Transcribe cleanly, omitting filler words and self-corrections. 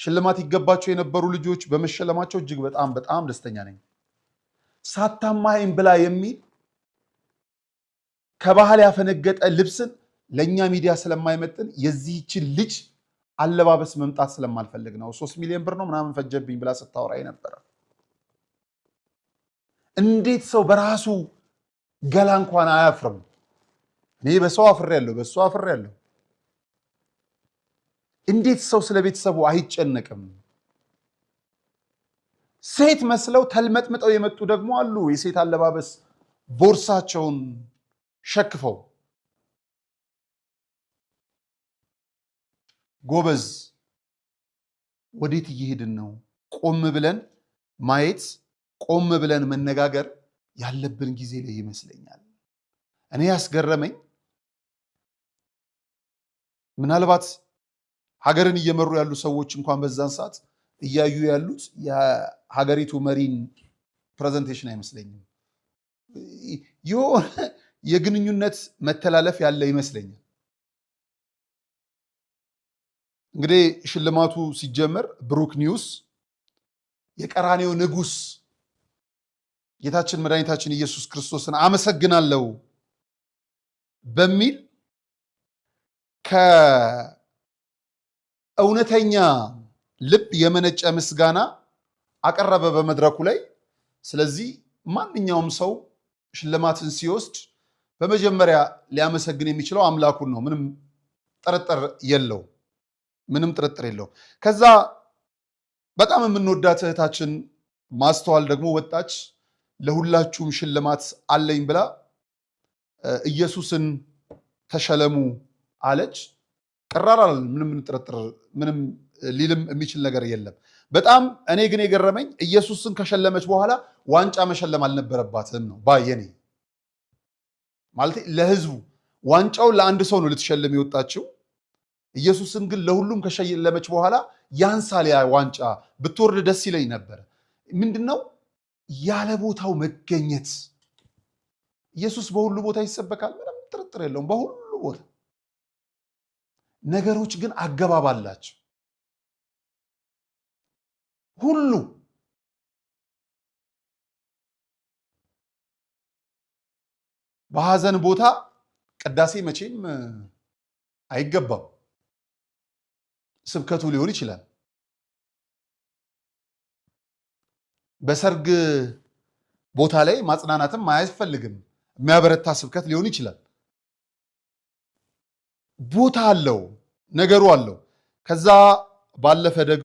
ሽልማት ይገባቸው የነበሩ ልጆች በመሸለማቸው እጅግ በጣም ደስተኛ ነኝ። ሳታማኸኝ ብላ የሚል ከባህል ያፈነገጠ ልብስን ለኛ ሚዲያ ስለማይመጥን የዚህችን ልጅ አለባበስ መምጣት ስለማልፈልግ ነው 3 ሚሊዮን ብር ነው ምናምን ፈጀብኝ ብላ ስታወራ ነበር። እንዴት ሰው በራሱ ገላ እንኳን አያፍርም? እኔ በሰው አፍሬያለሁ፣ በሷ አፍሬያለሁ። እንዴት ሰው ስለ ቤተሰቡ አይጨነቅም? ሴት መስለው ተልመጥምጠው የመጡ ደግሞ አሉ። የሴት አለባበስ ቦርሳቸውን ሸክፈው። ጎበዝ፣ ወዴት እየሄድን ነው? ቆም ብለን ማየት፣ ቆም ብለን መነጋገር ያለብን ጊዜ ላይ ይመስለኛል። እኔ ያስገረመኝ ምናልባት ሀገርን እየመሩ ያሉ ሰዎች እንኳን በዛን ሰዓት እያዩ ያሉት የሀገሪቱ መሪን ፕሬዘንቴሽን አይመስለኝም። የሆነ የግንኙነት መተላለፍ ያለ ይመስለኛል። እንግዲህ ሽልማቱ ሲጀመር ብሩክ ኒውስ የቀራኔው ንጉስ ጌታችን መድኃኒታችን ኢየሱስ ክርስቶስን አመሰግናለሁ በሚል ከእውነተኛ ልብ የመነጨ ምስጋና አቀረበ በመድረኩ ላይ። ስለዚህ ማንኛውም ሰው ሽልማትን ሲወስድ በመጀመሪያ ሊያመሰግን የሚችለው አምላኩን ነው። ምንም ጥርጥር የለው። ከዛ በጣም የምንወዳት እህታችን ማስተዋል ደግሞ ወጣች። ለሁላችሁም ሽልማት አለኝ ብላ ኢየሱስን ተሸለሙ አለች። ቀራራል። ምንም ሊልም የሚችል ነገር የለም። በጣም እኔ ግን የገረመኝ ኢየሱስን ከሸለመች በኋላ ዋንጫ መሸለም አልነበረባትም ነው ባየኔ። ማለት ለህዝቡ ዋንጫውን ለአንድ ሰው ነው ልትሸለም የወጣችው። ኢየሱስን ግን ለሁሉም ከሸለመች በኋላ ያንሳል። ያ ዋንጫ ብትወርድ ደስ ይለኝ ነበር። ምንድነው ያለ ቦታው መገኘት። ኢየሱስ በሁሉ ቦታ ይሰበካል፣ ምንም ጥርጥር የለውም፣ በሁሉ ቦታ። ነገሮች ግን አገባብ አላቸው። ሁሉ በሐዘን ቦታ ቅዳሴ መቼም አይገባም። ስብከቱ ሊሆን ይችላል። በሰርግ ቦታ ላይ ማጽናናትም አያስፈልግም። የሚያበረታ ስብከት ሊሆን ይችላል። ቦታ አለው፣ ነገሩ አለው። ከዛ ባለፈ